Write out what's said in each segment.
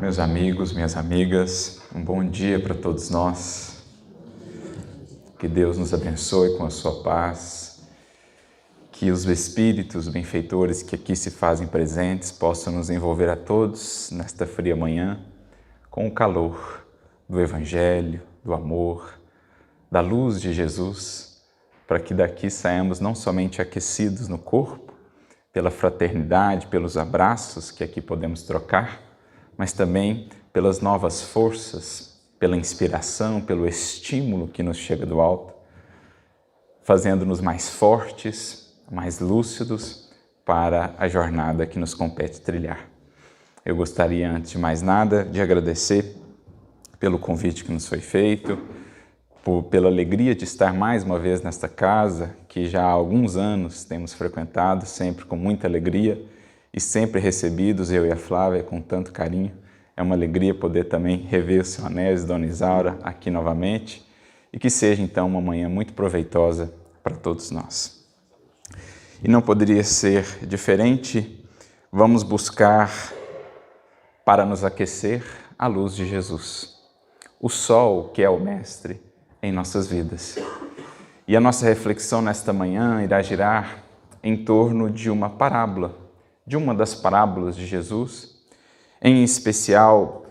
Meus amigos, minhas amigas, um bom dia para todos nós. Que Deus nos abençoe com a sua paz. Que os espíritos benfeitores que aqui se fazem presentes possam nos envolver a todos nesta fria manhã com o calor do Evangelho, do amor, da luz de Jesus, para que daqui saímos não somente aquecidos no corpo, pela fraternidade, pelos abraços que aqui podemos trocar, mas também pelas novas forças, pela inspiração, pelo estímulo que nos chega do alto, fazendo-nos mais fortes, mais lúcidos para a jornada que nos compete trilhar. Eu gostaria, antes de mais nada, de agradecer pelo convite que nos foi feito, pela alegria de estar mais uma vez nesta casa, que já há alguns anos temos frequentado, sempre com muita alegria e sempre recebidos, eu e a Flávia, com tanto carinho. É uma alegria poder também rever o seu Anésio e Dona Isaura aqui novamente e que seja então uma manhã muito proveitosa para todos nós. E não poderia ser diferente, vamos buscar para nos aquecer a luz de Jesus, o sol que é o Mestre em nossas vidas. E a nossa reflexão nesta manhã irá girar em torno de uma parábola, de uma das parábolas de Jesus, em especial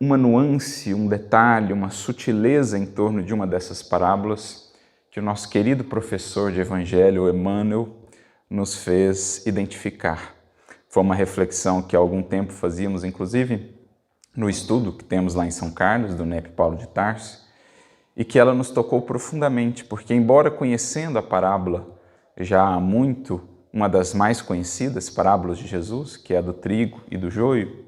uma nuance, um detalhe, uma sutileza em torno de uma dessas parábolas que o nosso querido professor de Evangelho, Emmanuel, nos fez identificar. Foi uma reflexão que há algum tempo fazíamos, inclusive, no estudo que temos lá em São Carlos, do NEP Paulo de Tarso, e que ela nos tocou profundamente, porque embora conhecendo a parábola já há muito, uma das mais conhecidas parábolas de Jesus, que é a do trigo e do joio,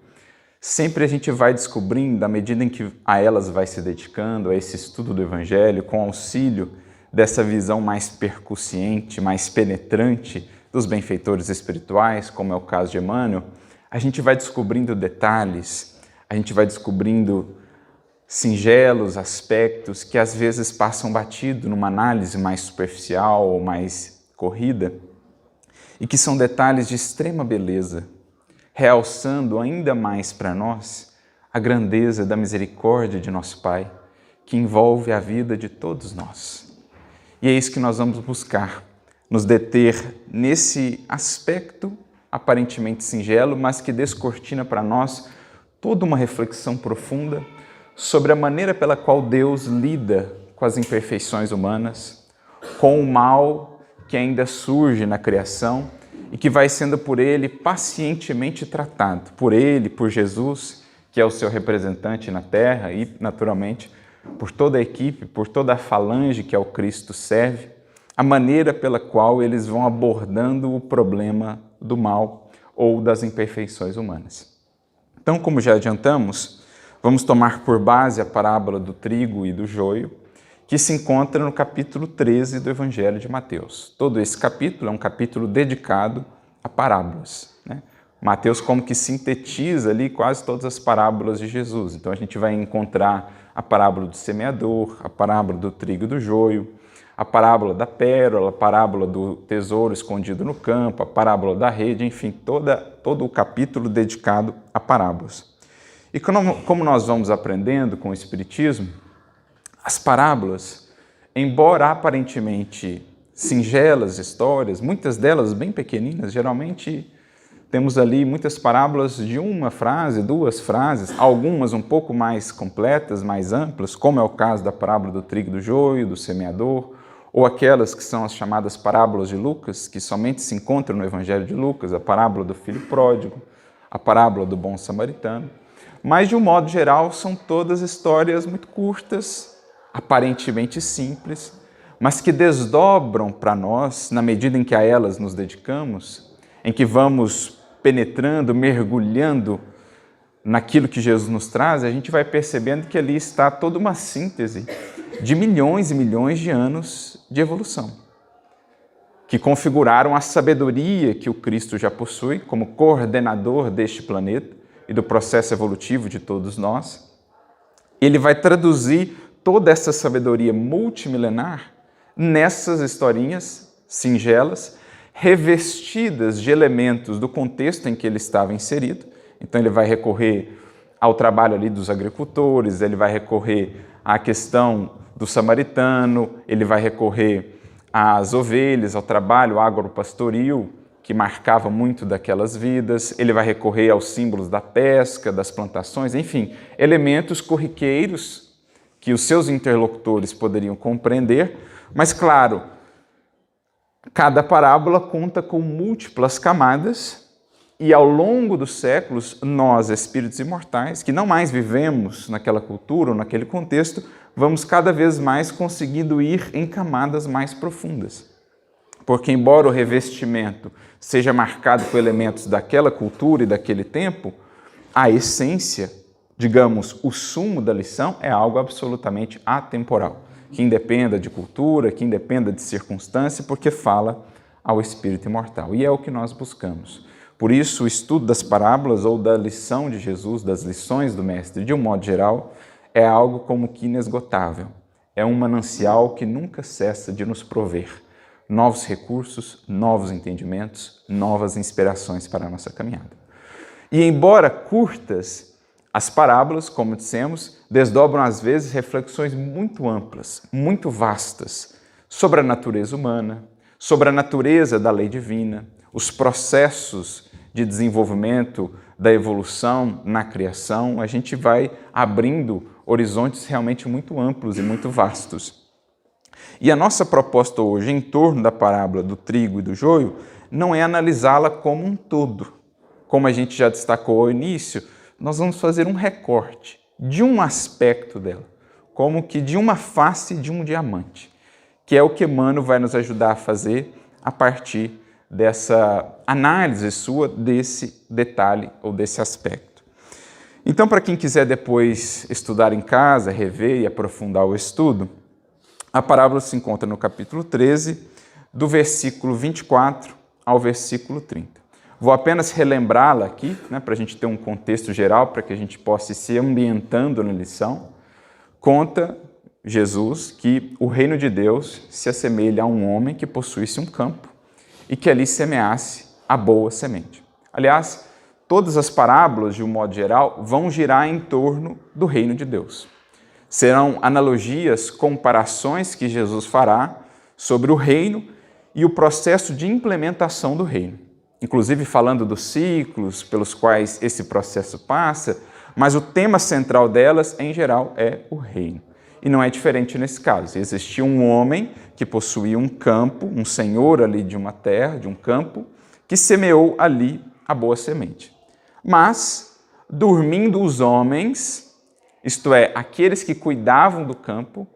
sempre a gente vai descobrindo, à medida em que a elas vai se dedicando, a esse estudo do Evangelho, com auxílio dessa visão mais percussiente, mais penetrante dos benfeitores espirituais, como é o caso de Emmanuel, a gente vai descobrindo detalhes, a gente vai descobrindo singelos aspectos que às vezes passam batido numa análise mais superficial ou mais corrida e que são detalhes de extrema beleza, realçando ainda mais para nós a grandeza da misericórdia de nosso Pai, que envolve a vida de todos nós. E é isso que nós vamos buscar, nos deter nesse aspecto aparentemente singelo, mas que descortina para nós toda uma reflexão profunda sobre a maneira pela qual Deus lida com as imperfeições humanas, com o mal que ainda surge na criação e que vai sendo por Ele pacientemente tratado, por Ele, por Jesus, que é o seu representante na Terra e, naturalmente, por toda a equipe, por toda a falange que ao Cristo serve, a maneira pela qual eles vão abordando o problema do mal ou das imperfeições humanas. Então, como já adiantamos, vamos tomar por base a parábola do trigo e do joio, que se encontra no capítulo 13 do Evangelho de Mateus. Todo esse capítulo é um capítulo dedicado a parábolas, né? Mateus como que sintetiza ali quase todas as parábolas de Jesus. Então a gente vai encontrar a parábola do semeador, a parábola do trigo e do joio, a parábola da pérola, a parábola do tesouro escondido no campo, a parábola da rede, enfim, todo o capítulo dedicado a parábolas. E como nós vamos aprendendo com o Espiritismo, as parábolas, embora aparentemente singelas histórias, muitas delas bem pequeninas, geralmente temos ali muitas parábolas de uma frase, duas frases, algumas um pouco mais completas, mais amplas, como é o caso da parábola do trigo e do joio, do semeador, ou aquelas que são as chamadas parábolas de Lucas, que somente se encontram no Evangelho de Lucas, a parábola do filho pródigo, a parábola do bom samaritano. Mas, de um modo geral, são todas histórias muito curtas, aparentemente simples, mas que desdobram para nós, na medida em que a elas nos dedicamos, em que vamos penetrando, mergulhando naquilo que Jesus nos traz, a gente vai percebendo que ali está toda uma síntese de milhões e milhões de anos de evolução, que configuraram a sabedoria que o Cristo já possui como coordenador deste planeta e do processo evolutivo de todos nós. Ele vai traduzir toda essa sabedoria multimilenar nessas historinhas singelas, revestidas de elementos do contexto em que ele estava inserido. Então ele vai recorrer ao trabalho ali dos agricultores, ele vai recorrer à questão do samaritano, ele vai recorrer às ovelhas, ao trabalho agropastoril, que marcava muito daquelas vidas, ele vai recorrer aos símbolos da pesca, das plantações, enfim, elementos corriqueiros que os seus interlocutores poderiam compreender, mas claro, cada parábola conta com múltiplas camadas e ao longo dos séculos, nós, espíritos imortais, que não mais vivemos naquela cultura ou naquele contexto, vamos cada vez mais conseguindo ir em camadas mais profundas. Porque embora o revestimento seja marcado por elementos daquela cultura e daquele tempo, a essência, digamos, o sumo da lição é algo absolutamente atemporal, que independa de cultura, que independa de circunstância, porque fala ao espírito imortal. E é o que nós buscamos. Por isso, o estudo das parábolas ou da lição de Jesus, das lições do Mestre, de um modo geral, é algo como que inesgotável. É um manancial que nunca cessa de nos prover novos recursos, novos entendimentos, novas inspirações para a nossa caminhada. E embora curtas, as parábolas, como dissemos, desdobram às vezes reflexões muito amplas, muito vastas, sobre a natureza humana, sobre a natureza da lei divina, os processos de desenvolvimento da evolução na criação. A gente vai abrindo horizontes realmente muito amplos e muito vastos. E a nossa proposta hoje, em torno da parábola do trigo e do joio, não é analisá-la como um todo. Como a gente já destacou ao início, nós vamos fazer um recorte de um aspecto dela, como que de uma face de um diamante, que é o que Emmanuel vai nos ajudar a fazer a partir dessa análise sua desse detalhe ou desse aspecto. Então, para quem quiser depois estudar em casa, rever e aprofundar o estudo, a parábola se encontra no capítulo 13, do versículo 24 ao versículo 30. Vou apenas relembrá-la aqui, para a gente ter um contexto geral, para que a gente possa ir se ambientando na lição. Conta Jesus que o reino de Deus se assemelha a um homem que possuísse um campo e que ali semeasse a boa semente. Aliás, todas as parábolas, de um modo geral, vão girar em torno do reino de Deus. Serão analogias, comparações que Jesus fará sobre o reino e o processo de implementação do reino. Inclusive falando dos ciclos pelos quais esse processo passa, mas o tema central delas, em geral, é o reino. E não é diferente nesse caso. Existia um homem que possuía um campo, um senhor ali de uma terra, de um campo, que semeou ali a boa semente. Mas, dormindo os homens, isto é, aqueles que cuidavam do campo,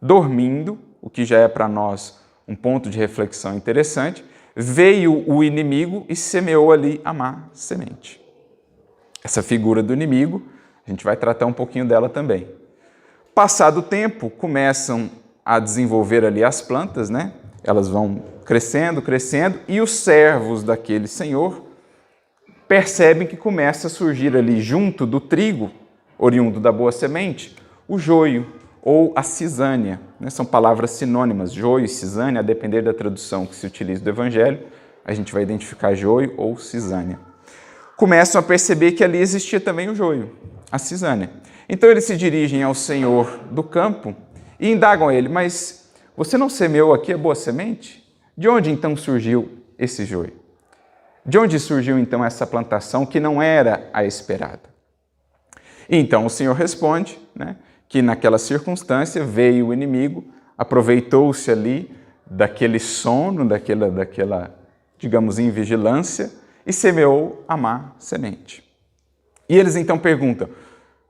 dormindo, o que já é para nós um ponto de reflexão interessante, veio o inimigo e semeou ali a má semente. Essa figura do inimigo, a gente vai tratar um pouquinho dela também. Passado o tempo, começam a desenvolver ali as plantas, Elas vão crescendo, crescendo, e os servos daquele senhor percebem que começa a surgir ali, junto do trigo, oriundo da boa semente, o joio ou a cisânia. São palavras sinônimas, joio e cisânia, a depender da tradução que se utiliza do Evangelho, a gente vai identificar joio ou cisânia. Começam a perceber que ali existia também o joio, a cisânia. Então eles se dirigem ao senhor do campo e indagam a ele: mas você não semeou aqui a boa semente? De onde então surgiu esse joio? De onde surgiu então essa plantação que não era a esperada? E então o Senhor responde, que naquela circunstância veio o inimigo, aproveitou-se ali daquele sono, daquela, digamos, invigilância, e semeou a má semente. E eles então perguntam: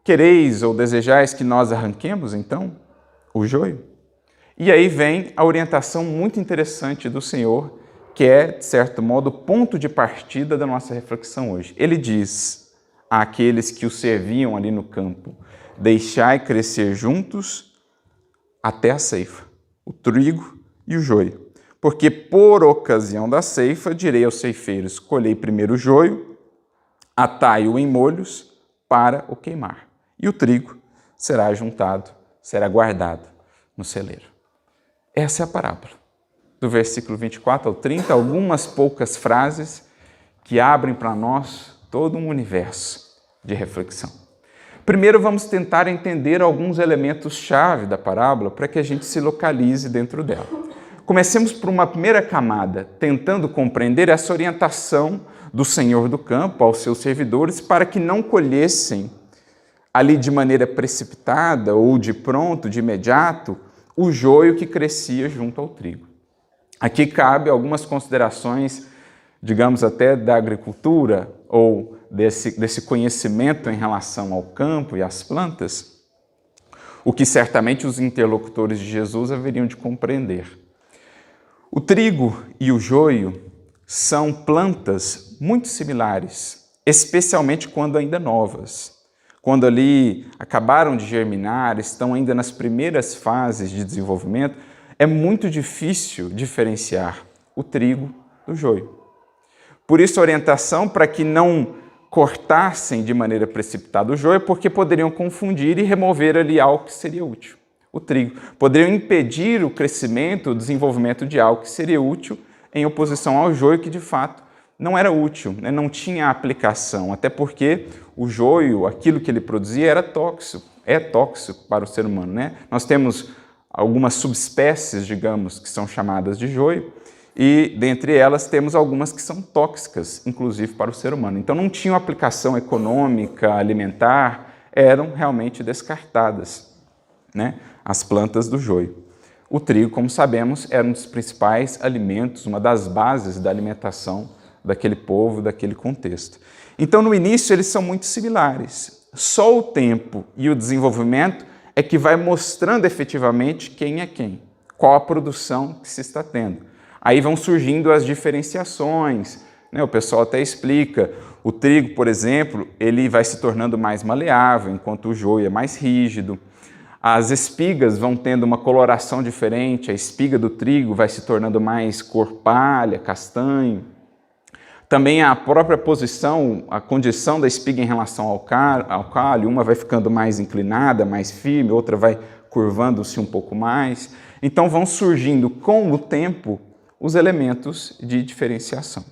quereis ou desejais que nós arranquemos então o joio? E aí vem a orientação muito interessante do Senhor, que é, de certo modo, o ponto de partida da nossa reflexão hoje. Ele diz àqueles que o serviam ali no campo: deixai crescer juntos até a ceifa, o trigo e o joio. Porque por ocasião da ceifa direi aos ceifeiros: colhei primeiro o joio, atai-o em molhos para o queimar, e o trigo será juntado, será guardado no celeiro. Essa é a parábola. Do versículo 24 ao 30, algumas poucas frases que abrem para nós todo um universo de reflexão. Primeiro vamos tentar entender alguns elementos-chave da parábola para que a gente se localize dentro dela. Comecemos por uma primeira camada, tentando compreender essa orientação do Senhor do campo aos seus servidores para que não colhessem ali de maneira precipitada ou de pronto, de imediato, o joio que crescia junto ao trigo. Aqui cabe algumas considerações, digamos até da agricultura ou desse conhecimento em relação ao campo e às plantas, o que certamente os interlocutores de Jesus haveriam de compreender. O trigo e o joio são plantas muito similares, especialmente quando ainda novas. Quando ali acabaram de germinar, estão ainda nas primeiras fases de desenvolvimento, é muito difícil diferenciar o trigo do joio. Por isso a orientação para que não cortassem de maneira precipitada o joio, porque poderiam confundir e remover ali algo que seria útil, o trigo. Poderiam impedir o crescimento, o desenvolvimento de algo que seria útil em oposição ao joio que de fato não era útil, né? Não tinha aplicação, até porque o joio, aquilo que ele produzia, era tóxico, é tóxico para o ser humano, né? Nós temos algumas subespécies, digamos, que são chamadas de joio, e dentre elas temos algumas que são tóxicas, inclusive para o ser humano. Então não tinham aplicação econômica, alimentar, eram realmente descartadas, né? As plantas do joio. O trigo, como sabemos, era um dos principais alimentos, uma das bases da alimentação daquele povo, daquele contexto. Então, no início, eles são muito similares. Só o tempo e o desenvolvimento é que vai mostrando efetivamente quem é quem, qual a produção que se está tendo. Aí vão surgindo as diferenciações, né? O pessoal até explica, o trigo, por exemplo, ele vai se tornando mais maleável, enquanto o joio é mais rígido. As espigas vão tendo uma coloração diferente, a espiga do trigo vai se tornando mais cor palha, castanho. Também a própria posição, a condição da espiga em relação ao calho, uma vai ficando mais inclinada, mais firme, outra vai curvando-se um pouco mais. Então vão surgindo com o tempo os elementos de diferenciação.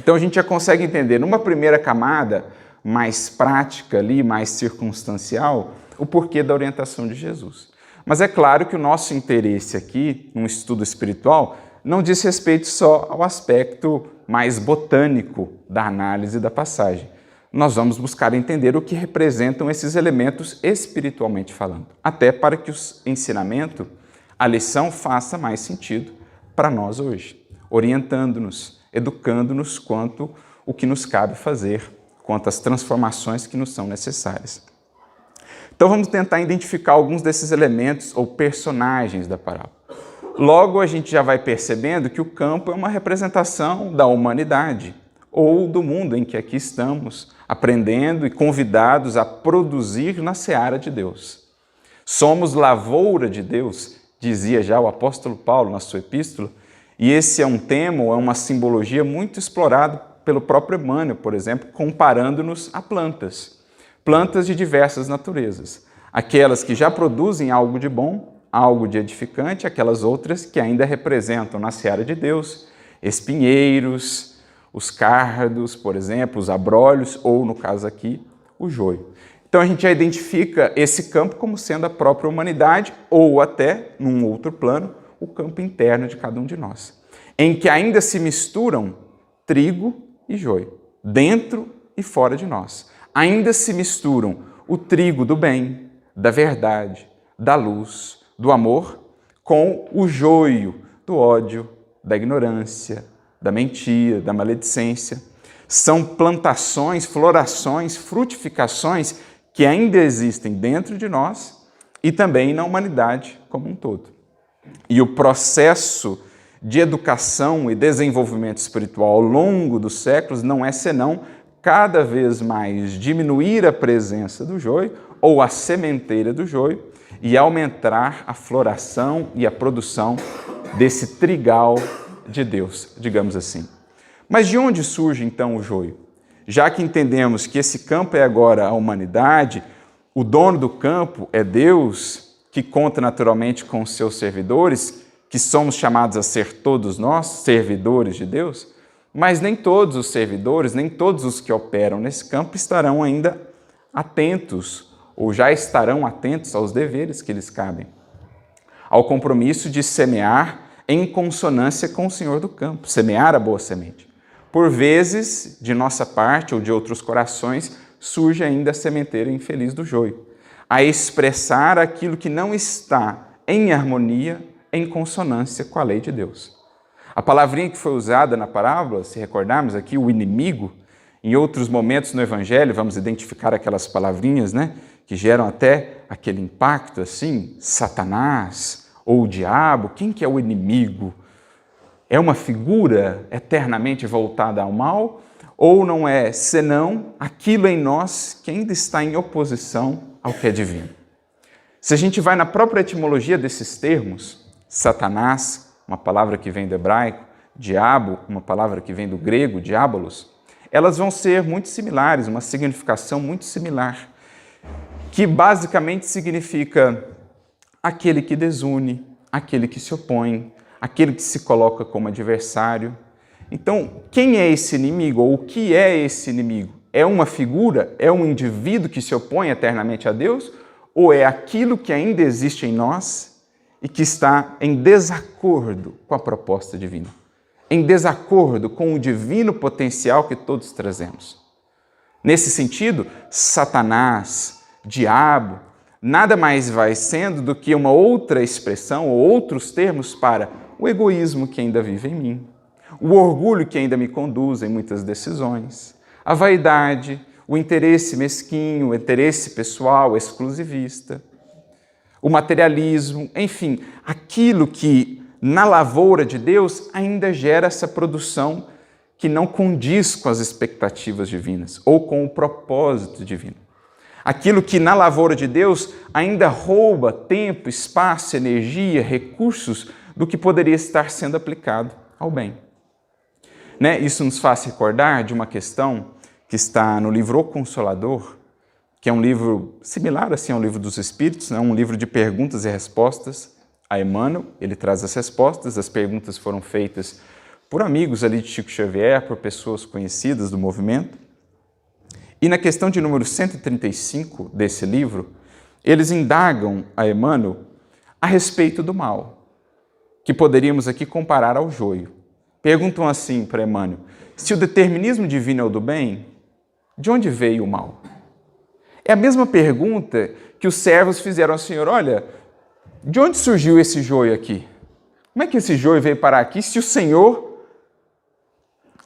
Então a gente já consegue entender numa primeira camada mais prática ali, mais circunstancial, o porquê da orientação de Jesus. Mas é claro que o nosso interesse aqui, num estudo espiritual, não diz respeito só ao aspecto mais botânico da análise da passagem. Nós vamos buscar entender o que representam esses elementos espiritualmente falando, até para que o ensinamento, a lição, faça mais sentido para nós hoje, orientando-nos, educando-nos quanto o que nos cabe fazer, quanto às transformações que nos são necessárias. Então vamos tentar identificar alguns desses elementos ou personagens da parábola. Logo, a gente já vai percebendo que o campo é uma representação da humanidade ou do mundo em que aqui estamos, aprendendo e convidados a produzir na seara de Deus. Somos lavoura de Deus, dizia já o apóstolo Paulo na sua epístola, e esse é um tema, é uma simbologia muito explorada pelo próprio Emmanuel, por exemplo, comparando-nos a plantas de diversas naturezas, aquelas que já produzem algo de bom, algo de edificante, aquelas outras que ainda representam na seara de Deus, espinheiros, os cardos, por exemplo, os abrolhos, ou no caso aqui, o joio. Então a gente já identifica esse campo como sendo a própria humanidade, ou até, num outro plano, o campo interno de cada um de nós, em que ainda se misturam trigo e joio, dentro e fora de nós. Ainda se misturam o trigo do bem, da verdade, da luz, do amor, com o joio do ódio, da ignorância, da mentira, da maledicência. São plantações, florações, frutificações que ainda existem dentro de nós e também na humanidade como um todo. E o processo de educação e desenvolvimento espiritual ao longo dos séculos não é senão cada vez mais diminuir a presença do joio ou a sementeira do joio e aumentar a floração e a produção desse trigal de Deus, digamos assim. Mas de onde surge então o joio? Já que entendemos que esse campo é agora a humanidade, o dono do campo é Deus, que conta naturalmente com os seus servidores, que somos chamados a ser todos nós, servidores de Deus, mas nem todos os servidores, nem todos os que operam nesse campo estarão ainda atentos, ou já estarão atentos aos deveres que lhes cabem, ao compromisso de semear em consonância com o Senhor do campo, semear a boa semente. Por vezes, de nossa parte ou de outros corações, surge ainda a sementeira infeliz do joio, a expressar aquilo que não está em harmonia, em consonância com a lei de Deus. A palavrinha que foi usada na parábola, se recordarmos aqui, o inimigo, em outros momentos no Evangelho, vamos identificar aquelas palavrinhas, que geram até aquele impacto assim, Satanás ou o diabo. Quem que é o inimigo? É uma figura eternamente voltada ao mal ou não é senão aquilo em nós que ainda está em oposição ao que é divino? Se a gente vai na própria etimologia desses termos, Satanás, uma palavra que vem do hebraico, diabo, uma palavra que vem do grego, diabolos, elas vão ser muito similares, uma significação muito similar, que basicamente significa aquele que desune, aquele que se opõe, aquele que se coloca como adversário. Então, quem é esse inimigo ou o que é esse inimigo? É uma figura? É um indivíduo que se opõe eternamente a Deus? Ou é aquilo que ainda existe em nós e que está em desacordo com a proposta divina? Em desacordo com o divino potencial que todos trazemos. Nesse sentido, Satanás, diabo, nada mais vai sendo do que uma outra expressão ou outros termos para o egoísmo que ainda vive em mim, o orgulho que ainda me conduz em muitas decisões, a vaidade, o interesse mesquinho, o interesse pessoal, exclusivista, o materialismo, enfim, aquilo que na lavoura de Deus ainda gera essa produção que não condiz com as expectativas divinas ou com o propósito divino. Aquilo que na lavoura de Deus ainda rouba tempo, espaço, energia, recursos do que poderia estar sendo aplicado ao bem. Isso nos faz recordar de uma questão que está no livro O Consolador, que é um livro similar assim, ao livro dos Espíritos, um livro de perguntas e respostas a Emmanuel. Ele traz as respostas, as perguntas foram feitas por amigos ali de Chico Xavier, por pessoas conhecidas do movimento. E na questão de número 135 desse livro, eles indagam a Emmanuel a respeito do mal, que poderíamos aqui comparar ao joio. Perguntam assim para Emmanuel: se o determinismo divino é o do bem, de onde veio o mal? É a mesma pergunta que os servos fizeram ao Senhor: olha, de onde surgiu esse joio aqui? Como é que esse joio veio parar aqui se o Senhor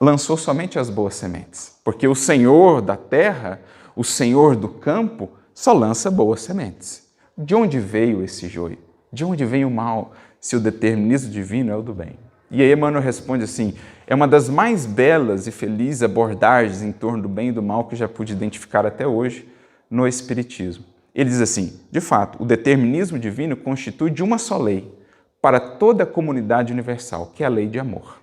lançou somente as boas sementes? Porque o Senhor da terra, o Senhor do campo, só lança boas sementes. De onde veio esse joio? De onde vem o mal, se o determinismo divino é o do bem? E aí Emmanuel responde assim: é uma das mais belas e felizes abordagens em torno do bem e do mal que eu já pude identificar até hoje no Espiritismo. Ele diz assim: de fato, o determinismo divino constitui de uma só lei para toda a comunidade universal, que é a lei de amor.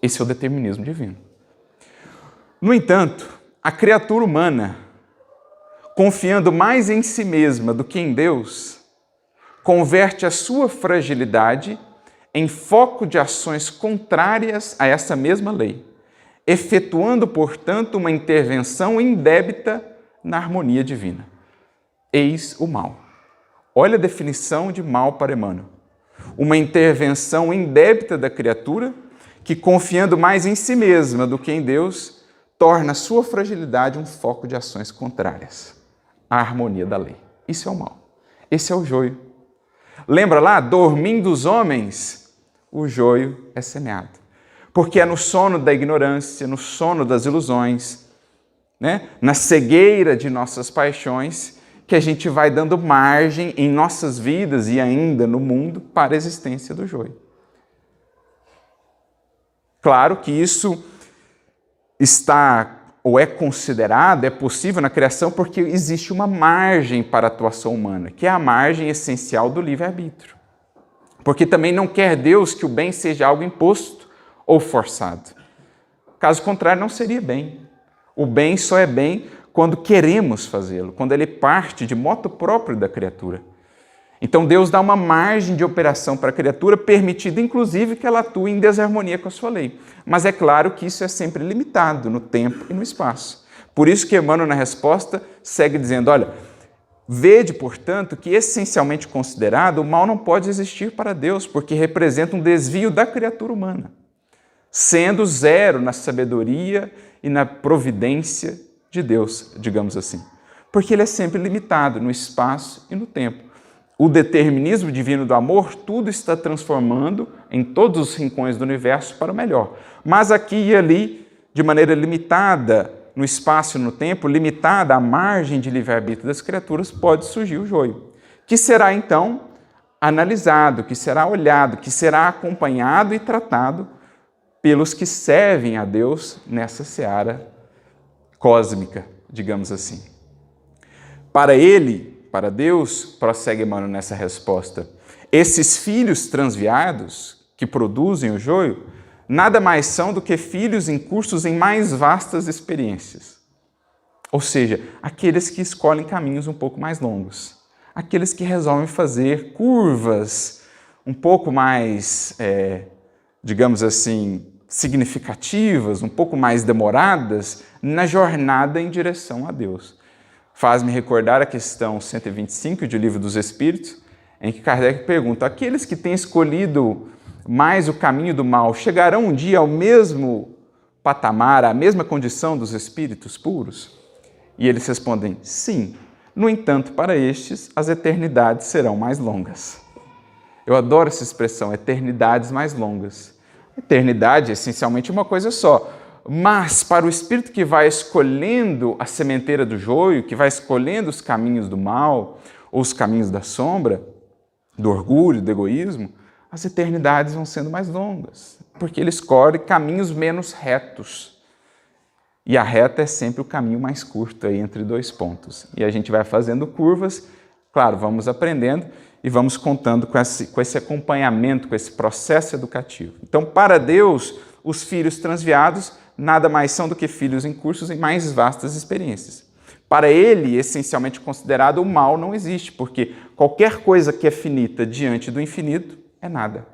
Esse é o determinismo divino. No entanto, a criatura humana, confiando mais em si mesma do que em Deus, converte a sua fragilidade em foco de ações contrárias a essa mesma lei, efetuando, portanto, uma intervenção indébita na harmonia divina. Eis o mal. Olha a definição de mal para Emmanuel. Uma intervenção indébita da criatura que, confiando mais em si mesma do que em Deus, torna a sua fragilidade um foco de ações contrárias à harmonia da lei. Isso é o mal. Esse é o joio. Lembra lá? Dormindo os homens, o joio é semeado. Porque é no sono da ignorância, no sono das ilusões, na cegueira de nossas paixões, que a gente vai dando margem em nossas vidas e ainda no mundo para a existência do joio. Claro que isso está ou é considerado, é possível na criação porque existe uma margem para a atuação humana, que é a margem essencial do livre-arbítrio. Porque também não quer Deus que o bem seja algo imposto ou forçado. Caso contrário, não seria bem. O bem só é bem quando queremos fazê-lo, quando ele parte de moto próprio da criatura. Então Deus dá uma margem de operação para a criatura, permitindo inclusive que ela atue em desarmonia com a sua lei. Mas é claro que isso é sempre limitado no tempo e no espaço, Por isso que Emmanuel, na resposta, segue dizendo, olha, vede, portanto, que essencialmente considerado, o mal não pode existir para Deus, porque representa um desvio da criatura humana, sendo zero na sabedoria e na providência de Deus, digamos assim. Porque ele é sempre limitado no espaço e no tempo. O determinismo divino do amor, tudo está transformando em todos os rincões do universo para o melhor. Mas aqui e ali, de maneira limitada no espaço e no tempo, limitada à margem de livre-arbítrio das criaturas, pode surgir o joio, que será então analisado, que será olhado, que será acompanhado e tratado pelos que servem a Deus nessa seara cósmica, digamos assim. Para ele, para Deus, prossegue Emmanuel nessa resposta, esses filhos transviados que produzem o joio, nada mais são do que filhos incursos em mais vastas experiências. Ou seja, aqueles que escolhem caminhos um pouco mais longos, aqueles que resolvem fazer curvas um pouco mais, digamos assim, significativas, um pouco mais demoradas na jornada em direção a Deus. Faz-me recordar a questão 125 do Livro dos Espíritos, em que Kardec pergunta, aqueles que têm escolhido mais o caminho do mal, chegarão um dia ao mesmo patamar, à mesma condição dos espíritos puros? E eles respondem, sim. No entanto, para estes, as eternidades serão mais longas. Eu adoro essa expressão, eternidades mais longas. Eternidade é essencialmente uma coisa só. Mas para o espírito que vai escolhendo a sementeira do joio, que vai escolhendo os caminhos do mal, ou os caminhos da sombra, do orgulho, do egoísmo, as eternidades vão sendo mais longas, porque ele escolhe caminhos menos retos. E a reta é sempre o caminho mais curto aí entre dois pontos. E a gente vai fazendo curvas, claro, vamos aprendendo e vamos contando com esse acompanhamento, com esse processo educativo. Então, para Deus, os filhos transviados nada mais são do que filhos incursos em mais vastas experiências. Para ele, essencialmente considerado, o mal não existe, porque qualquer coisa que é finita diante do infinito é nada.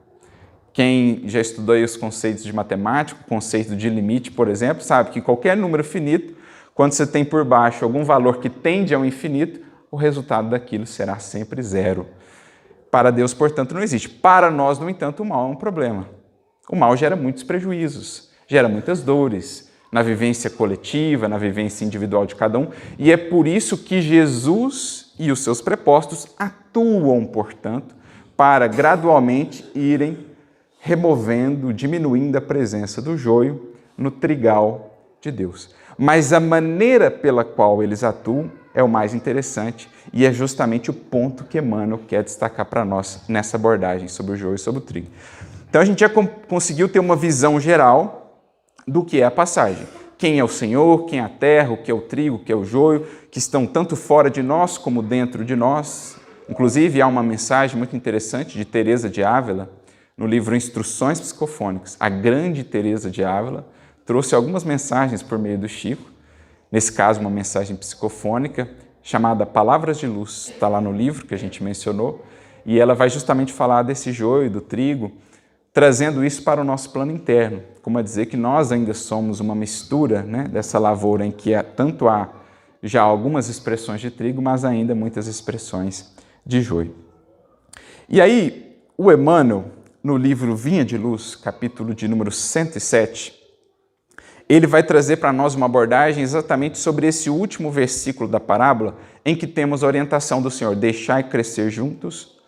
Quem já estudou aí os conceitos de matemática, o conceito de limite, por exemplo, sabe que qualquer número finito, quando você tem por baixo algum valor que tende ao infinito, o resultado daquilo será sempre zero. Para Deus, portanto, não existe. Para nós, no entanto, o mal é um problema. O mal gera muitos prejuízos, gera muitas dores na vivência coletiva, na vivência individual de cada um, e é por isso que Jesus e os seus prepostos atuam, portanto, para gradualmente irem removendo, diminuindo a presença do joio no trigal de Deus. Mas a maneira pela qual eles atuam é o mais interessante e é justamente o ponto que Emmanuel quer destacar para nós nessa abordagem sobre o joio e sobre o trigo. Então a gente já conseguiu ter uma visão geral do que é a passagem. Quem é o Senhor, quem é a terra, o que é o trigo, o que é o joio, que estão tanto fora de nós como dentro de nós. Inclusive, há uma mensagem muito interessante de Teresa de Ávila, no livro Instruções Psicofônicas. A grande Teresa de Ávila trouxe algumas mensagens por meio do Chico, nesse caso uma mensagem psicofônica, chamada Palavras de Luz, está lá no livro que a gente mencionou, e ela vai justamente falar desse joio, do trigo, trazendo isso para o nosso plano interno, como a dizer que nós ainda somos uma mistura, né, dessa lavoura em que tanto há já algumas expressões de trigo, mas ainda muitas expressões de joio. E aí, o Emmanuel, no livro Vinha de Luz, capítulo de número 107, ele vai trazer para nós uma abordagem exatamente sobre esse último versículo da parábola, em que temos a orientação do Senhor, deixai crescer juntos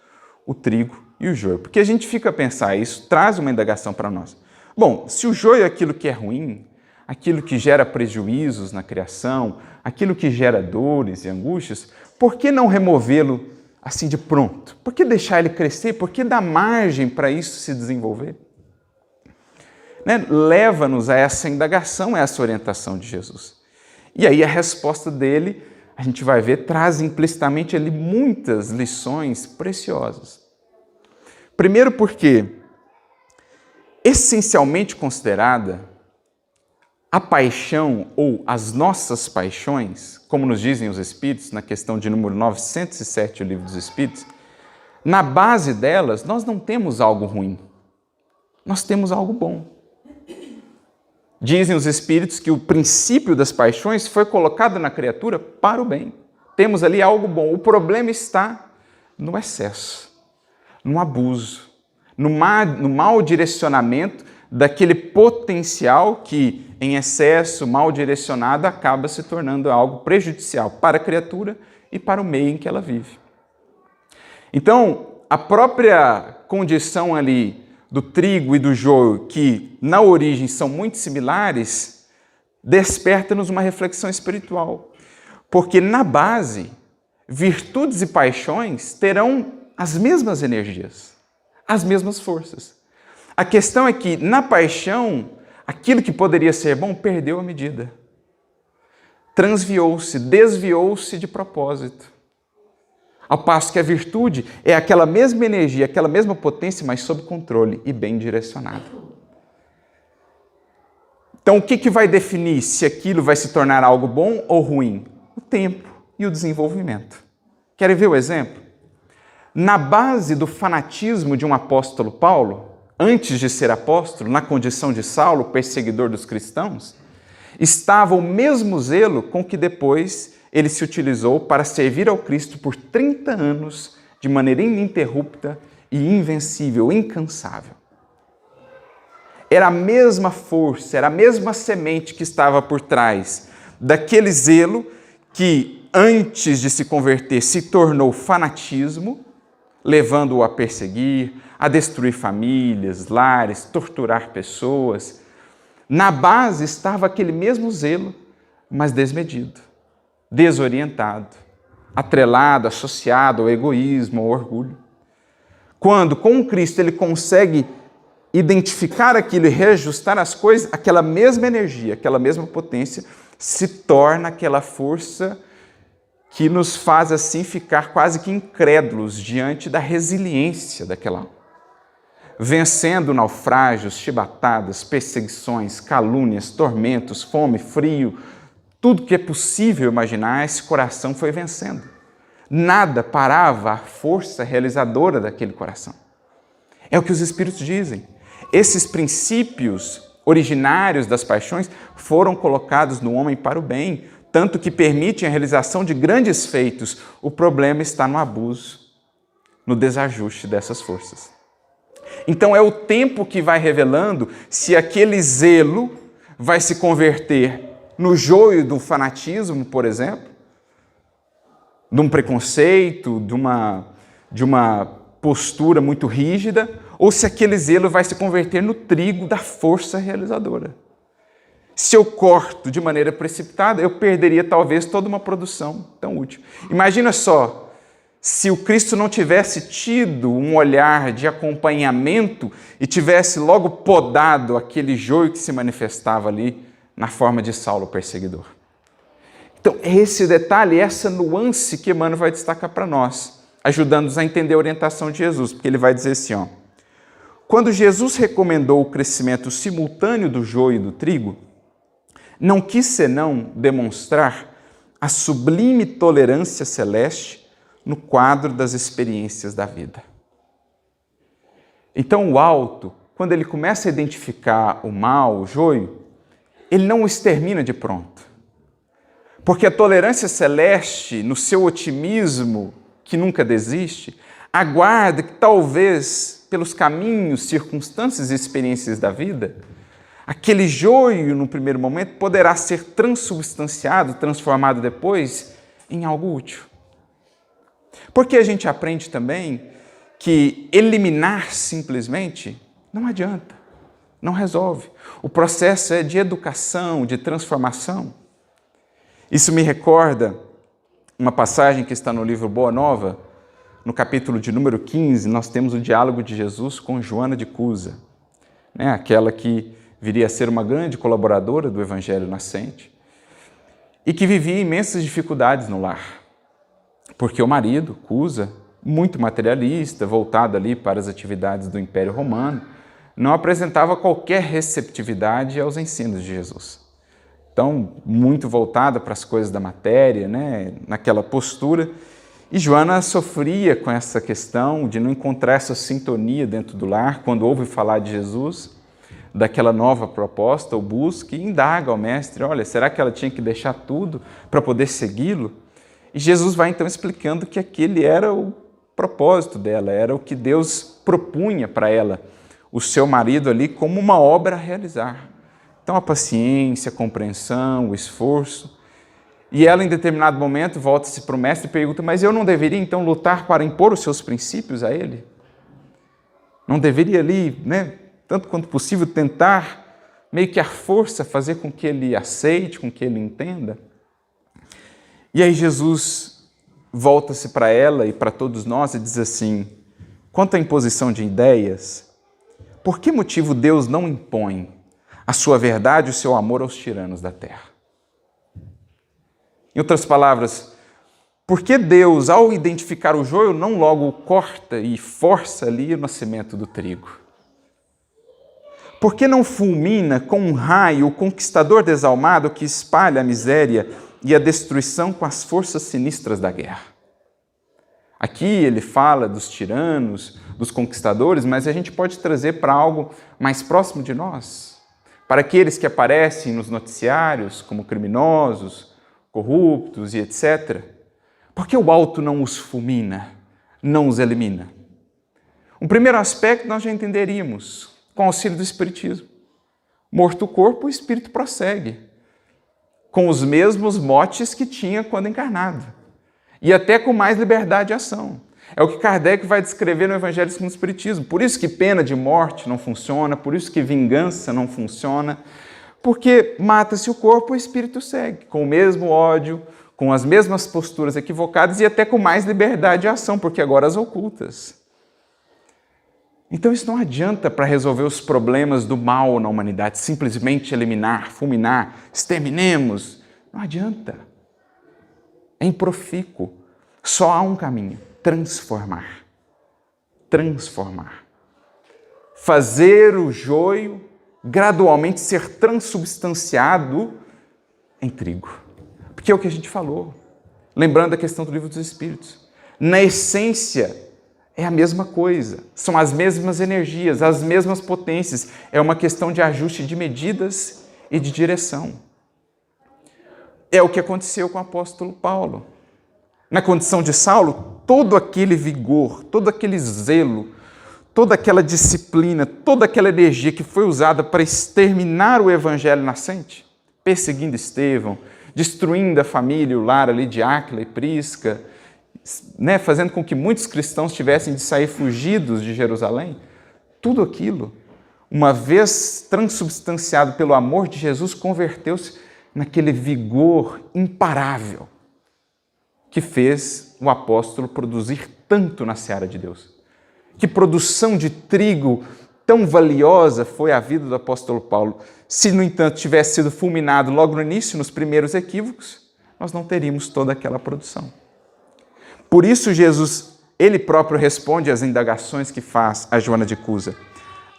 o trigo e o joio. Porque a gente fica a pensar, isso traz uma indagação para nós. Bom, se o joio é aquilo que é ruim, aquilo que gera prejuízos na criação, aquilo que gera dores e angústias, por que não removê-lo assim de pronto? Por que deixar ele crescer? Por que dar margem para isso se desenvolver? Né? Leva-nos a essa indagação, a essa orientação de Jesus. E aí a resposta dele, a gente vai ver, traz implicitamente ali muitas lições preciosas. Primeiro porque, essencialmente considerada, a paixão ou as nossas paixões, como nos dizem os Espíritos, na questão de número 907 do Livro dos Espíritos, na base delas nós não temos algo ruim, nós temos algo bom. Dizem os Espíritos que o princípio das paixões foi colocado na criatura para o bem. Temos ali algo bom. O problema está no excesso, no abuso, no mau direcionamento daquele potencial que, em excesso, mal direcionado, acaba se tornando algo prejudicial para a criatura e para o meio em que ela vive. Então, a própria condição ali do trigo e do joio, que na origem são muito similares, desperta-nos uma reflexão espiritual. Porque na base, virtudes e paixões terão as mesmas energias, as mesmas forças. A questão é que na paixão, aquilo que poderia ser bom perdeu a medida. Transviou-se, desviou-se de propósito. Ao passo que a virtude é aquela mesma energia, aquela mesma potência, mas sob controle e bem direcionada. Então, o que vai definir se aquilo vai se tornar algo bom ou ruim? O tempo e o desenvolvimento. Querem ver o exemplo? Na base do fanatismo de um apóstolo Paulo, antes de ser apóstolo, na condição de Saulo, perseguidor dos cristãos, estava o mesmo zelo com que depois ele se utilizou para servir ao Cristo por 30 anos de maneira ininterrupta e invencível, incansável. Era a mesma força, era a mesma semente que estava por trás daquele zelo que, antes de se converter, se tornou fanatismo, levando-o a perseguir, a destruir famílias, lares, torturar pessoas. Na base estava aquele mesmo zelo, mas desmedido, desorientado, atrelado, associado ao egoísmo, ao orgulho. Quando, com Cristo, ele consegue identificar aquilo e reajustar as coisas, aquela mesma energia, aquela mesma potência, se torna aquela força que nos faz assim ficar quase que incrédulos diante da resiliência daquela alma. Vencendo naufrágios, chibatadas, perseguições, calúnias, tormentos, fome, frio, tudo que é possível imaginar, esse coração foi vencendo. Nada parava a força realizadora daquele coração. É o que os Espíritos dizem. Esses princípios originários das paixões foram colocados no homem para o bem, tanto que permitem a realização de grandes feitos. O problema está no abuso, no desajuste dessas forças. Então é o tempo que vai revelando se aquele zelo vai se converter no joio do fanatismo, por exemplo, de um preconceito, de uma postura muito rígida, ou se aquele zelo vai se converter no trigo da força realizadora. Se eu corto de maneira precipitada, eu perderia talvez toda uma produção tão útil. Imagina só, se o Cristo não tivesse tido um olhar de acompanhamento e tivesse logo podado aquele joio que se manifestava ali na forma de Saulo perseguidor. Então, é esse detalhe, essa nuance que Emmanuel vai destacar para nós, ajudando-nos a entender a orientação de Jesus, porque ele vai dizer assim, ó, quando Jesus recomendou o crescimento simultâneo do joio e do trigo, não quis senão demonstrar a sublime tolerância celeste no quadro das experiências da vida. Então, o alto, quando ele começa a identificar o mal, o joio, ele não o extermina de pronto. Porque a tolerância celeste, no seu otimismo, que nunca desiste, aguarda que talvez, pelos caminhos, circunstâncias e experiências da vida, aquele joio, no primeiro momento, poderá ser transubstanciado, transformado depois em algo útil. Porque a gente aprende também que eliminar simplesmente não adianta, não resolve. O processo é de educação, de transformação. Isso me recorda uma passagem que está no livro Boa Nova, no capítulo de número 15, nós temos o diálogo de Jesus com Joana de Cusa, né? Aquela que viria a ser uma grande colaboradora do Evangelho nascente e que vivia imensas dificuldades no lar, porque o marido, Cusa, muito materialista, voltado ali para as atividades do Império Romano, não apresentava qualquer receptividade aos ensinos de Jesus. Então, muito voltada para as coisas da matéria, né? Naquela postura. E Joana sofria com essa questão de não encontrar essa sintonia dentro do lar, quando ouve falar de Jesus, daquela nova proposta, ou busca e indaga ao mestre, olha, será que ela tinha que deixar tudo para poder segui-lo? E Jesus vai então explicando que aquele era o propósito dela, era o que Deus propunha para ela, o seu marido ali como uma obra a realizar. Então a paciência, a compreensão, o esforço. E ela, em determinado momento, volta-se para o mestre e pergunta, mas eu não deveria então lutar para impor os seus princípios a ele? Não deveria ali, tanto quanto possível, tentar meio que à força fazer com que ele aceite, com que ele entenda? E aí Jesus volta-se para ela e para todos nós e diz assim, quanto à imposição de ideias, por que motivo Deus não impõe a sua verdade e o seu amor aos tiranos da terra? Em outras palavras, por que Deus, ao identificar o joio, não logo corta e força ali o nascimento do trigo? Por que não fulmina com um raio o conquistador desalmado que espalha a miséria e a destruição com as forças sinistras da guerra? Aqui ele fala dos tiranos, dos conquistadores, mas a gente pode trazer para algo mais próximo de nós, para aqueles que aparecem nos noticiários como criminosos, corruptos e etc. Por que o alto não os fulmina, não os elimina? Um primeiro aspecto nós já entenderíamos, com o auxílio do Espiritismo. Morto o corpo, o Espírito prossegue, com os mesmos motes que tinha quando encarnado, e até com mais liberdade de ação. É o que Kardec vai descrever no Evangelho segundo o Espiritismo. Por isso que pena de morte não funciona, por isso que vingança não funciona, porque mata-se o corpo, o espírito segue, com o mesmo ódio, com as mesmas posturas equivocadas e até com mais liberdade de ação, porque agora as ocultas. Então isso não adianta para resolver os problemas do mal na humanidade, simplesmente eliminar, fulminar, exterminemos. Não adianta. É improfícuo. Só há um caminho, transformar. Transformar. Fazer o joio gradualmente ser transubstanciado em trigo. Porque é o que a gente falou. Lembrando a questão do Livro dos Espíritos. Na essência, é a mesma coisa. São as mesmas energias, as mesmas potências. É uma questão de ajuste de medidas e de direção. É o que aconteceu com o apóstolo Paulo. Na condição de Saulo, todo aquele vigor, todo aquele zelo, toda aquela disciplina, toda aquela energia que foi usada para exterminar o evangelho nascente, perseguindo Estevão, destruindo a família, o lar ali de Áquila e Prisca, fazendo com que muitos cristãos tivessem de sair fugidos de Jerusalém, tudo aquilo, uma vez transubstanciado pelo amor de Jesus, converteu-se naquele vigor imparável que fez o apóstolo produzir tanto na seara de Deus. Que produção de trigo tão valiosa foi a vida do apóstolo Paulo. Se, no entanto, tivesse sido fulminado logo no início, nos primeiros equívocos, nós não teríamos toda aquela produção. Por isso, Jesus, ele próprio responde às indagações que faz a Joana de Cusa.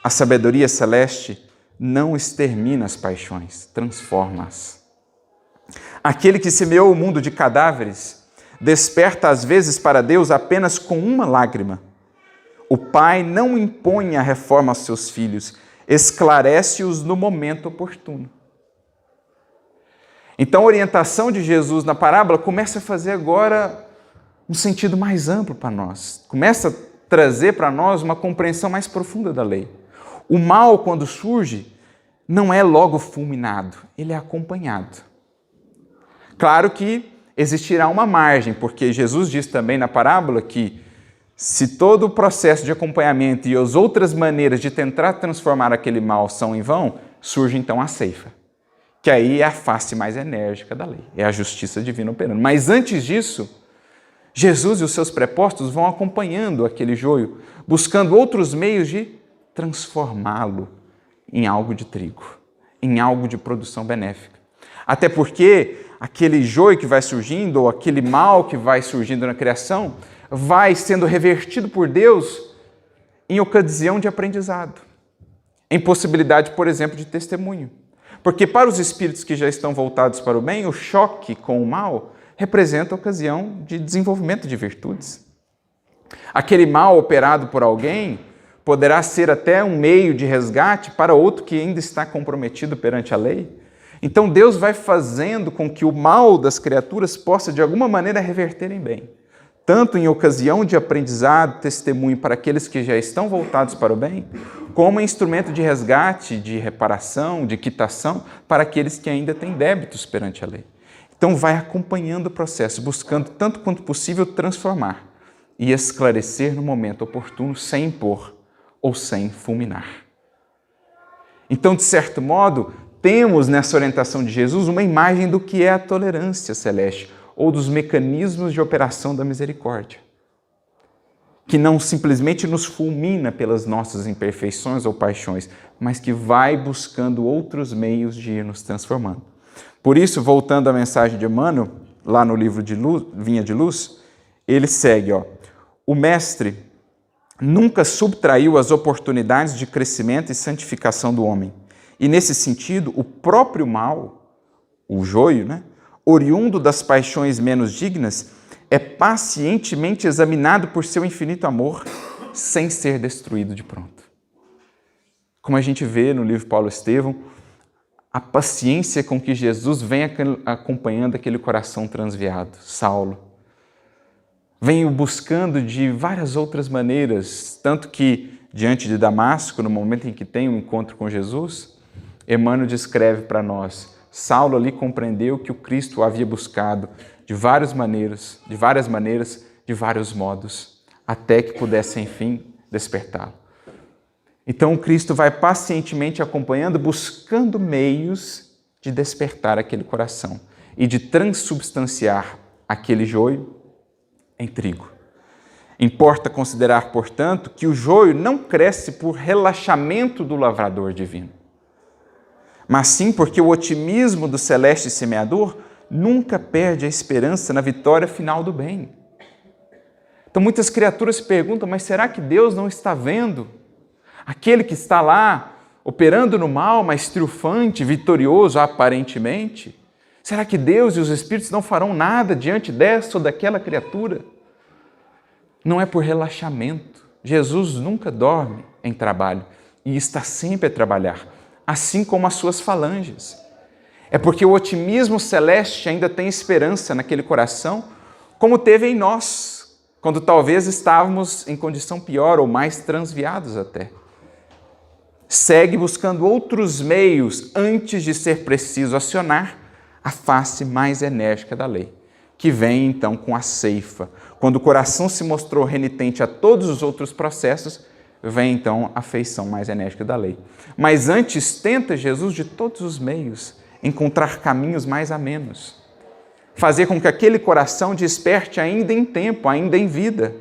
A sabedoria celeste não extermina as paixões, transforma-as. Aquele que semeou o mundo de cadáveres desperta às vezes para Deus apenas com uma lágrima. O pai não impõe a reforma aos seus filhos, esclarece-os no momento oportuno. Então a orientação de Jesus na parábola começa a fazer agora um sentido mais amplo para nós. Começa a trazer para nós uma compreensão mais profunda da lei. O mal, quando surge, não é logo fulminado, ele é acompanhado. Claro que existirá uma margem, porque Jesus diz também na parábola que se todo o processo de acompanhamento e as outras maneiras de tentar transformar aquele mal são em vão, surge então a ceifa, que aí é a face mais enérgica da lei, é a justiça divina operando. Mas antes disso, Jesus e os seus prepostos vão acompanhando aquele joio, buscando outros meios de transformá-lo em algo de trigo, em algo de produção benéfica. Até porque aquele joio que vai surgindo, ou aquele mal que vai surgindo na criação, vai sendo revertido por Deus em ocasião de aprendizado, em possibilidade, por exemplo, de testemunho. Porque para os espíritos que já estão voltados para o bem, o choque com o mal representa a ocasião de desenvolvimento de virtudes. Aquele mal operado por alguém poderá ser até um meio de resgate para outro que ainda está comprometido perante a lei. Então Deus vai fazendo com que o mal das criaturas possa de alguma maneira reverter em bem, tanto em ocasião de aprendizado, testemunho para aqueles que já estão voltados para o bem, como instrumento de resgate, de reparação, de quitação para aqueles que ainda têm débitos perante a lei. Então vai acompanhando o processo, buscando tanto quanto possível transformar e esclarecer no momento oportuno, sem impor ou sem fulminar. Então, de certo modo, temos nessa orientação de Jesus uma imagem do que é a tolerância celeste, ou dos mecanismos de operação da misericórdia, que não simplesmente nos fulmina pelas nossas imperfeições ou paixões, mas que vai buscando outros meios de ir nos transformando. Por isso, voltando à mensagem de Emmanuel, lá no livro de Luz, Vinha de Luz, ele segue, o Mestre nunca subtraiu as oportunidades de crescimento e santificação do homem. E, nesse sentido, o próprio mal, o joio, oriundo das paixões menos dignas, é pacientemente examinado por seu infinito amor, sem ser destruído de pronto. Como a gente vê no livro Paulo Estevão, a paciência com que Jesus vem acompanhando aquele coração transviado, Saulo. Vem o buscando de várias outras maneiras, tanto que, diante de Damasco, no momento em que tem um encontro com Jesus, Emmanuel descreve para nós, Saulo ali compreendeu que o Cristo o havia buscado de várias maneiras, de vários modos, até que pudesse, enfim, despertá-lo. Então, o Cristo vai pacientemente acompanhando, buscando meios de despertar aquele coração e de transubstanciar aquele joio em trigo. Importa considerar, portanto, que o joio não cresce por relaxamento do lavrador divino, mas sim porque o otimismo do celeste semeador nunca perde a esperança na vitória final do bem. Então muitas criaturas se perguntam, mas será que Deus não está vendo aquele que está lá operando no mal, mas triunfante, vitorioso aparentemente? Será que Deus e os Espíritos não farão nada diante dessa ou daquela criatura? Não é por relaxamento. Jesus nunca dorme em trabalho e está sempre a trabalhar, assim como as suas falanges. É porque o otimismo celeste ainda tem esperança naquele coração, como teve em nós, quando talvez estávamos em condição pior ou mais transviados até. Segue buscando outros meios antes de ser preciso acionar a face mais enérgica da lei, que vem então com a ceifa. Quando o coração se mostrou renitente a todos os outros processos, vem então a feição mais enérgica da lei. Mas antes tenta Jesus de todos os meios encontrar caminhos mais amenos, fazer com que aquele coração desperte ainda em tempo, ainda em vida,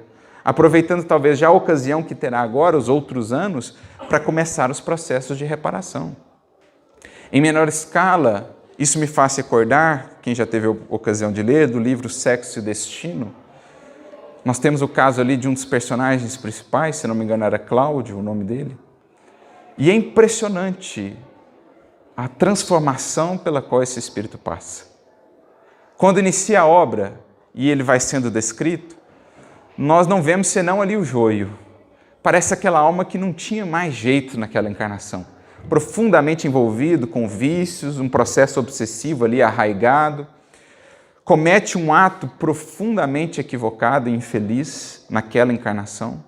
aproveitando talvez já a ocasião que terá agora, os outros anos, para começar os processos de reparação. Em menor escala, isso me faz recordar, quem já teve a ocasião de ler, do livro Sexo e Destino. Nós temos o caso ali de um dos personagens principais, se não me engano era Cláudio, o nome dele. E é impressionante a transformação pela qual esse espírito passa. Quando inicia a obra e ele vai sendo descrito, nós não vemos senão ali o joio. Parece aquela alma que não tinha mais jeito naquela encarnação. Profundamente envolvido com vícios, um processo obsessivo ali arraigado, comete um ato profundamente equivocado e infeliz naquela encarnação.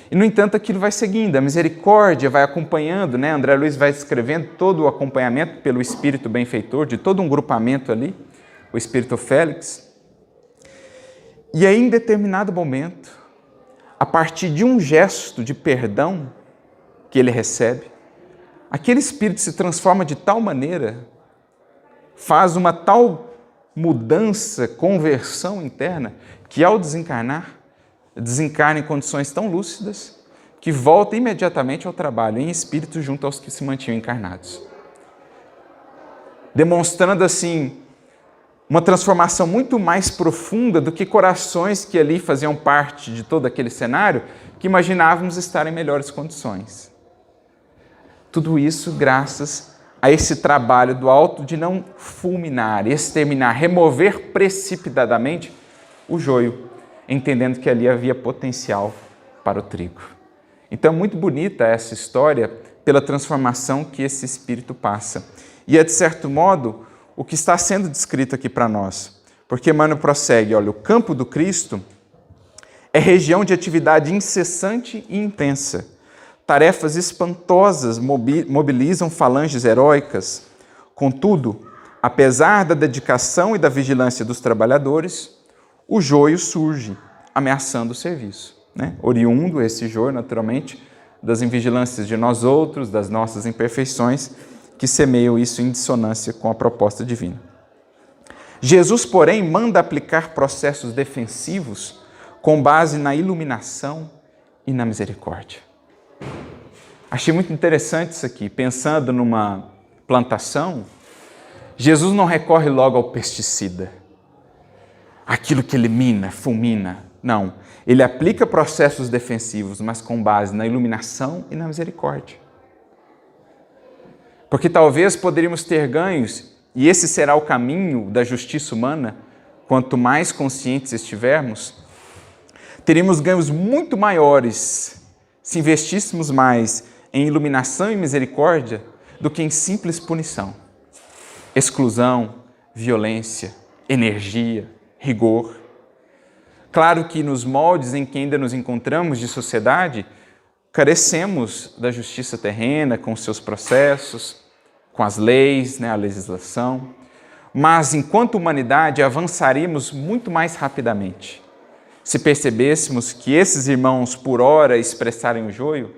E, no entanto, aquilo vai seguindo, a misericórdia vai acompanhando, André Luiz vai descrevendo todo o acompanhamento pelo Espírito benfeitor, de todo um grupamento ali, o Espírito Félix. E aí, em determinado momento, a partir de um gesto de perdão que ele recebe, aquele Espírito se transforma de tal maneira, faz uma tal mudança, conversão interna, que ao desencarna em condições tão lúcidas que volta imediatamente ao trabalho em espírito junto aos que se mantinham encarnados. Demonstrando assim uma transformação muito mais profunda do que corações que ali faziam parte de todo aquele cenário que imaginávamos estar em melhores condições. Tudo isso graças a esse trabalho do alto de não fulminar, exterminar, remover precipitadamente o joio, entendendo que ali havia potencial para o trigo. Então é muito bonita essa história pela transformação que esse espírito passa. E é, de certo modo, o que está sendo descrito aqui para nós. Porque Emmanuel prossegue, olha, o campo do Cristo é região de atividade incessante e intensa. Tarefas espantosas mobilizam falanges heróicas. Contudo, apesar da dedicação e da vigilância dos trabalhadores, o joio surge, ameaçando o serviço. Oriundo esse joio, naturalmente, das invigilâncias de nós outros, das nossas imperfeições, que semeiam isso em dissonância com a proposta divina. Jesus, porém, manda aplicar processos defensivos com base na iluminação e na misericórdia. Achei muito interessante isso aqui. Pensando numa plantação, Jesus não recorre logo ao pesticida, aquilo que elimina, fulmina. Não, ele aplica processos defensivos, mas com base na iluminação e na misericórdia. Porque talvez poderíamos ter ganhos, e esse será o caminho da justiça humana, quanto mais conscientes estivermos, teríamos ganhos muito maiores se investíssemos mais em iluminação e misericórdia do que em simples punição, exclusão, violência, energia, rigor. Claro que nos moldes em que ainda nos encontramos de sociedade, carecemos da justiça terrena, com seus processos, com as leis, a legislação, mas enquanto humanidade avançaríamos muito mais rapidamente se percebêssemos que esses irmãos, por ora expressarem o joio,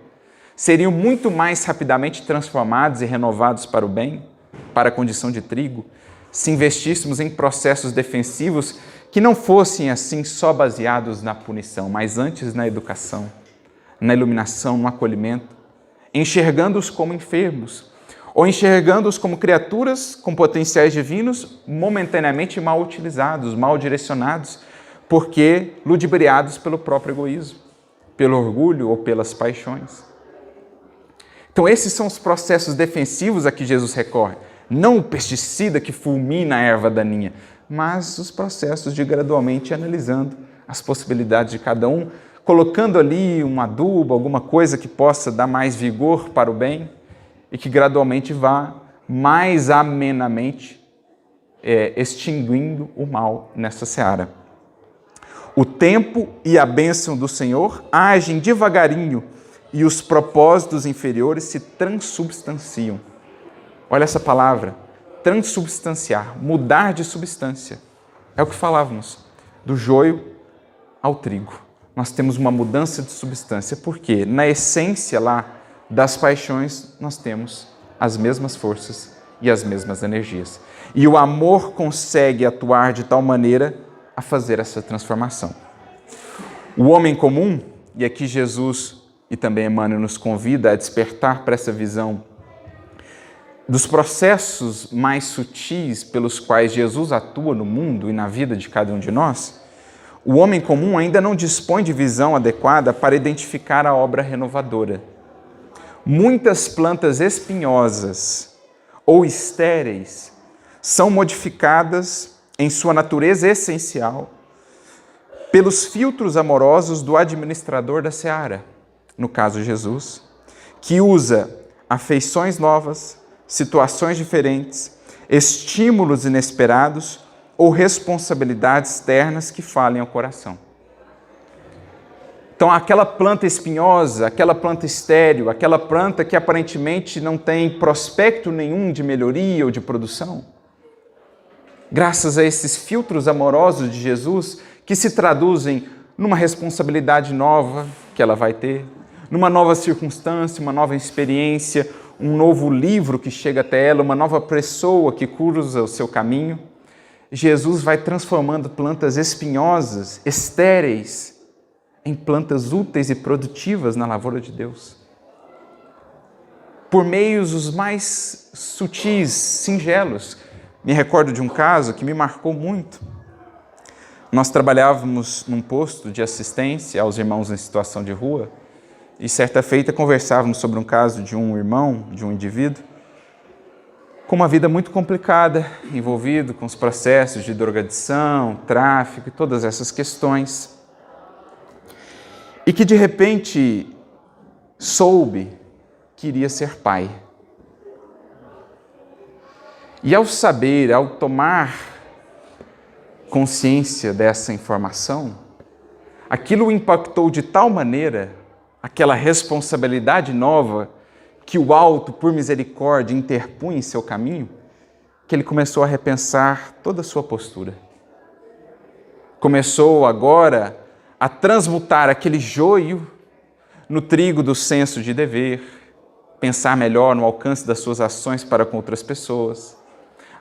seriam muito mais rapidamente transformados e renovados para o bem, para a condição de trigo, se investíssemos em processos defensivos que não fossem assim só baseados na punição, mas antes na educação, na iluminação, no acolhimento, enxergando-os como enfermos, ou enxergando-os como criaturas com potenciais divinos momentaneamente mal utilizados, mal direcionados, porque ludibriados pelo próprio egoísmo, pelo orgulho ou pelas paixões. Então esses são os processos defensivos a que Jesus recorre. Não o pesticida que fulmina a erva daninha, mas os processos de gradualmente analisando as possibilidades de cada um, colocando ali um adubo, alguma coisa que possa dar mais vigor para o bem e que gradualmente vá mais amenamente extinguindo o mal nessa seara. O tempo e a bênção do Senhor agem devagarinho e os propósitos inferiores se transubstanciam. Olha essa palavra, transubstanciar, mudar de substância. É o que falávamos, do joio ao trigo. Nós temos uma mudança de substância, porque na essência lá das paixões nós temos as mesmas forças e as mesmas energias. E o amor consegue atuar de tal maneira a fazer essa transformação. O homem comum, e aqui Jesus e também Emmanuel nos convida a despertar para essa visão dos processos mais sutis pelos quais Jesus atua no mundo e na vida de cada um de nós, o homem comum ainda não dispõe de visão adequada para identificar a obra renovadora. Muitas plantas espinhosas ou estéreis são modificadas em sua natureza essencial pelos filtros amorosos do administrador da seara, no caso Jesus, que usa afeições novas, situações diferentes, estímulos inesperados ou responsabilidades externas que falem ao coração. Então, aquela planta espinhosa, aquela planta estéril, aquela planta que aparentemente não tem prospecto nenhum de melhoria ou de produção, graças a esses filtros amorosos de Jesus, que se traduzem numa responsabilidade nova que ela vai ter, numa nova circunstância, uma nova experiência, um novo livro que chega até ela, uma nova pessoa que cruza o seu caminho, Jesus vai transformando plantas espinhosas, estéreis, em plantas úteis e produtivas na lavoura de Deus. Por meios os mais sutis, singelos. Me recordo de um caso que me marcou muito. Nós trabalhávamos num posto de assistência aos irmãos em situação de rua e certa feita conversávamos sobre um caso de um irmão, de um indivíduo, com uma vida muito complicada, envolvido com os processos de drogadição, tráfico e todas essas questões. E que de repente soube que iria ser pai. E ao saber, ao tomar consciência dessa informação, aquilo o impactou de tal maneira, aquela responsabilidade nova que o alto, por misericórdia, interpunha em seu caminho, que ele começou a repensar toda a sua postura. Começou agora a transmutar aquele joio no trigo do senso de dever, pensar melhor no alcance das suas ações para com outras pessoas,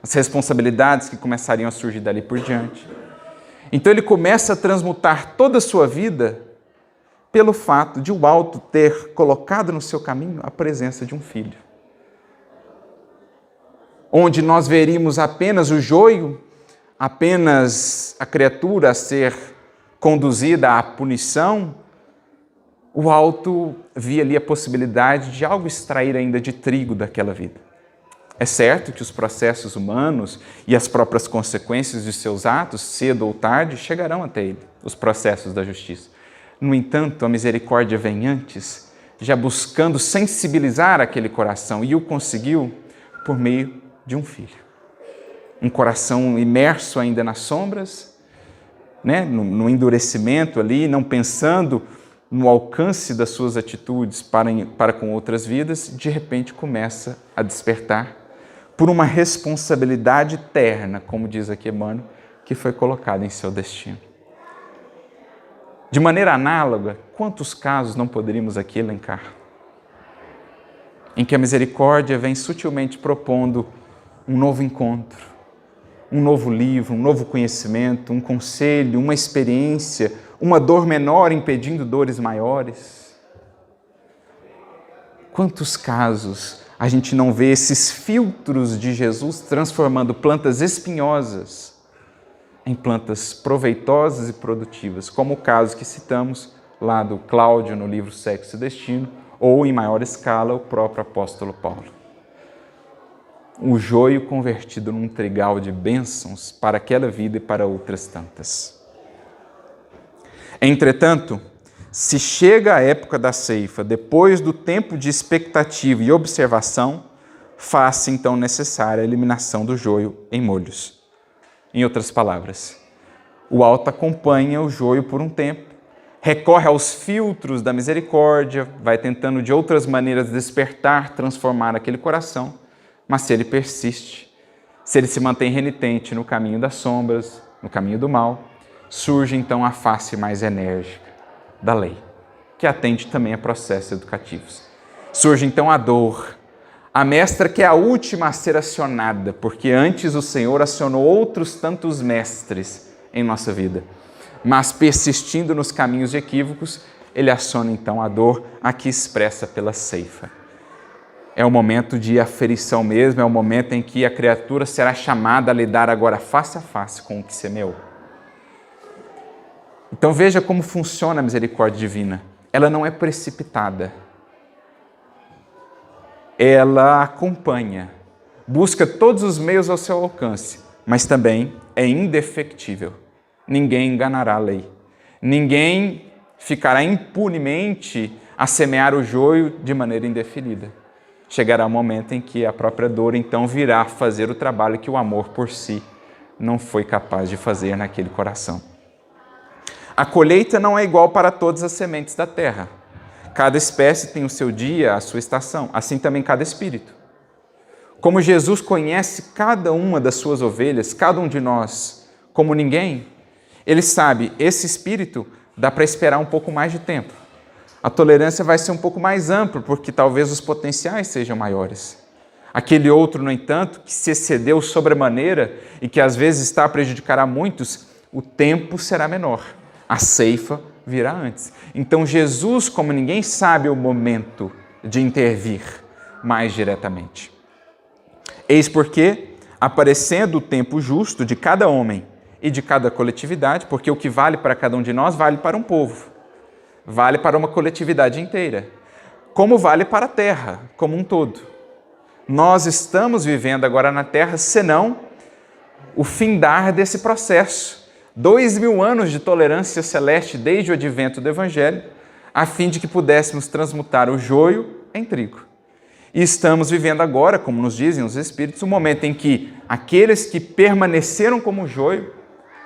as responsabilidades que começariam a surgir dali por diante. Então ele começa a transmutar toda a sua vida pelo fato de o alto ter colocado no seu caminho a presença de um filho. Onde nós veríamos apenas o joio, apenas a criatura a ser conduzida à punição, o alto via ali a possibilidade de algo extrair ainda de trigo daquela vida. É certo que os processos humanos e as próprias consequências de seus atos, cedo ou tarde, chegarão até ele, os processos da justiça. No entanto, a misericórdia vem antes, já buscando sensibilizar aquele coração, e o conseguiu por meio de um filho. Um coração imerso ainda nas sombras, no endurecimento ali, não pensando no alcance das suas atitudes para com outras vidas, de repente começa a despertar por uma responsabilidade terna, como diz aqui Emmanuel, que foi colocada em seu destino. De maneira análoga, quantos casos não poderíamos aqui elencar? Em que a misericórdia vem sutilmente propondo um novo encontro, um novo livro, um novo conhecimento, um conselho, uma experiência, uma dor menor impedindo dores maiores. Quantos casos a gente não vê esses filtros de Jesus transformando plantas espinhosas em plantas proveitosas e produtivas, como o caso que citamos lá do Cláudio no livro Sexo e Destino, ou em maior escala o próprio apóstolo Paulo. O joio convertido num trigal de bênçãos para aquela vida e para outras tantas. Entretanto, se chega a época da ceifa, depois do tempo de expectativa e observação, faz-se então necessária a eliminação do joio em molhos. Em outras palavras, o alto acompanha o joio por um tempo, recorre aos filtros da misericórdia, vai tentando de outras maneiras despertar, transformar aquele coração, mas se ele persiste, se ele se mantém renitente no caminho das sombras, no caminho do mal, surge então a face mais enérgica da lei, que atende também a processos educativos. Surge então a dor, a mestra que é a última a ser acionada, porque antes o Senhor acionou outros tantos mestres em nossa vida, mas persistindo nos caminhos equívocos, ele aciona então a dor aqui expressa pela ceifa. É o momento de aferição mesmo, é o momento em que a criatura será chamada a lidar agora face a face com o que semeou. Então veja como funciona a misericórdia divina. Ela não é precipitada. Ela acompanha, busca todos os meios ao seu alcance, mas também é indefectível. Ninguém enganará a lei. Ninguém ficará impunemente a semear o joio de maneira indefinida. Chegará o momento em que a própria dor então virá fazer o trabalho que o amor por si não foi capaz de fazer naquele coração. A colheita não é igual para todas as sementes da terra. Cada espécie tem o seu dia, a sua estação, assim também cada espírito. Como Jesus conhece cada uma das suas ovelhas, cada um de nós, como ninguém, ele sabe, esse espírito dá para esperar um pouco mais de tempo. A tolerância vai ser um pouco mais ampla, porque talvez os potenciais sejam maiores. Aquele outro, no entanto, que se excedeu sobremaneira e que às vezes está a prejudicar a muitos, o tempo será menor. A ceifa virá antes. Então Jesus, como ninguém, sabe o momento de intervir mais diretamente. Eis porque, aparecendo o tempo justo de cada homem e de cada coletividade, porque o que vale para cada um de nós vale para um povo, vale para uma coletividade inteira, como vale para a terra como um todo. Nós estamos vivendo agora na terra, senão o findar desse processo. 2000 anos de tolerância celeste desde o advento do Evangelho, a fim de que pudéssemos transmutar o joio em trigo. E estamos vivendo agora, como nos dizem os Espíritos, um momento em que aqueles que permaneceram como joio,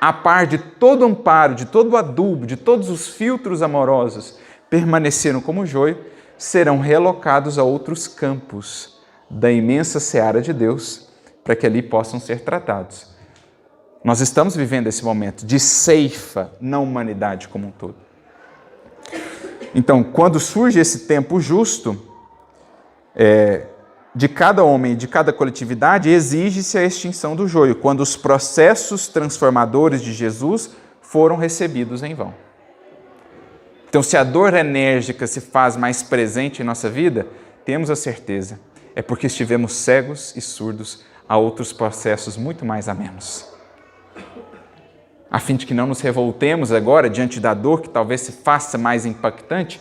a par de todo amparo, de todo adubo, de todos os filtros amorosos, permaneceram como joio, serão relocados a outros campos da imensa seara de Deus, para que ali possam ser tratados. Nós estamos vivendo esse momento de ceifa na humanidade como um todo. Então, quando surge esse tempo justo, de cada homem, de cada coletividade, exige-se a extinção do joio, quando os processos transformadores de Jesus foram recebidos em vão. Então, se a dor enérgica se faz mais presente em nossa vida, temos a certeza, é porque estivemos cegos e surdos a outros processos muito mais amenos. A fim de que não nos revoltemos agora diante da dor que talvez se faça mais impactante,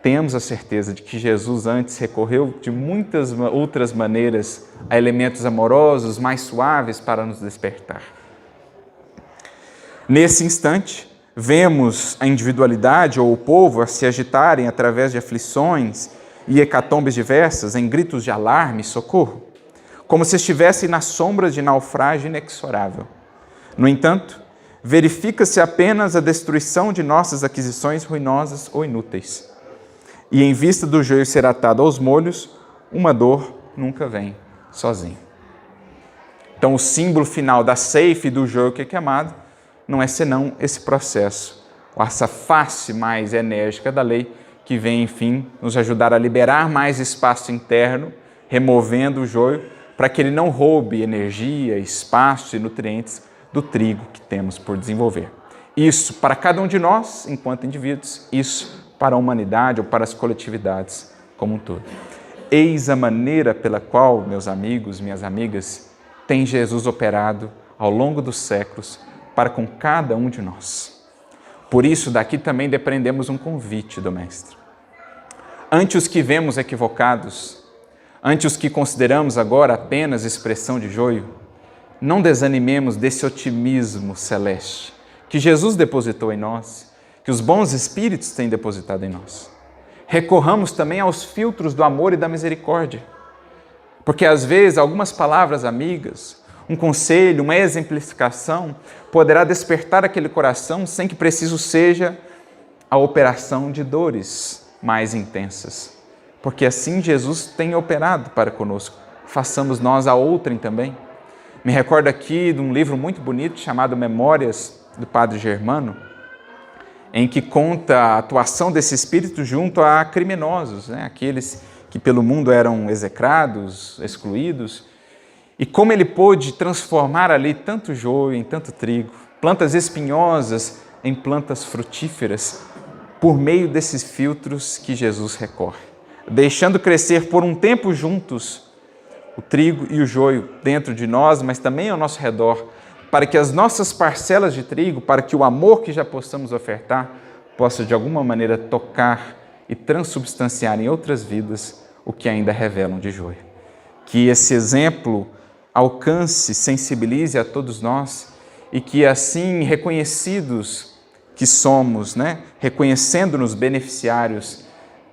temos a certeza de que Jesus antes recorreu de muitas outras maneiras a elementos amorosos, mais suaves para nos despertar. Nesse instante, vemos a individualidade ou o povo a se agitarem através de aflições e hecatombes diversas, em gritos de alarme e socorro, como se estivessem nas sombras de naufrágio inexorável. No entanto, verifica-se apenas a destruição de nossas aquisições ruinosas ou inúteis. E em vista do joio ser atado aos molhos, uma dor nunca vem sozinha. Então, o símbolo final da ceifa e do joio que é queimado não é senão esse processo, essa face mais enérgica da lei, que vem, enfim, nos ajudar a liberar mais espaço interno, removendo o joio, para que ele não roube energia, espaço e nutrientes do trigo que temos por desenvolver. Isso para cada um de nós, enquanto indivíduos, isso para a humanidade ou para as coletividades como um todo. Eis a maneira pela qual, meus amigos, minhas amigas, tem Jesus operado ao longo dos séculos para com cada um de nós. Por isso, daqui também depreendemos um convite do Mestre. Ante os que vemos equivocados, ante os que consideramos agora apenas expressão de joio, não desanimemos desse otimismo celeste que Jesus depositou em nós, que os bons espíritos têm depositado em nós. Recorramos também aos filtros do amor e da misericórdia, porque às vezes algumas palavras amigas, um conselho, uma exemplificação poderá despertar aquele coração sem que preciso seja a operação de dores mais intensas. Porque assim Jesus tem operado para conosco. Façamos nós a outrem também. Me recordo aqui de um livro muito bonito chamado Memórias do Padre Germano, em que conta a atuação desse espírito junto a criminosos, aqueles que pelo mundo eram execrados, excluídos, e como ele pôde transformar ali tanto joio em tanto trigo, plantas espinhosas em plantas frutíferas, por meio desses filtros que Jesus recorre, deixando crescer por um tempo juntos o trigo e o joio dentro de nós, mas também ao nosso redor, para que as nossas parcelas de trigo, para que o amor que já possamos ofertar, possa de alguma maneira tocar e transubstanciar em outras vidas o que ainda revelam de joio. Que esse exemplo alcance, sensibilize a todos nós e que assim, reconhecidos que somos, reconhecendo-nos beneficiários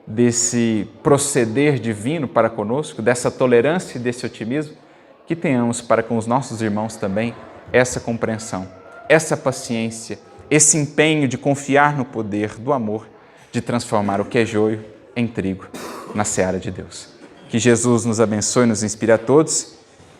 desse proceder divino para conosco, dessa tolerância e desse otimismo, que tenhamos para com os nossos irmãos também essa compreensão, essa paciência, esse empenho de confiar no poder do amor, de transformar o que é joio em trigo na seara de Deus. Que Jesus nos abençoe e nos inspire a todos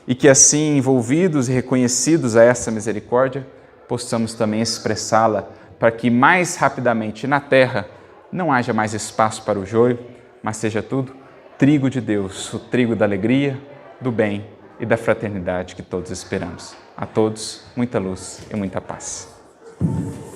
e que assim, envolvidos e reconhecidos a essa misericórdia, possamos também expressá-la para que mais rapidamente na terra não haja mais espaço para o joio, mas seja tudo trigo de Deus, o trigo da alegria, do bem e da fraternidade que todos esperamos. A todos, muita luz e muita paz.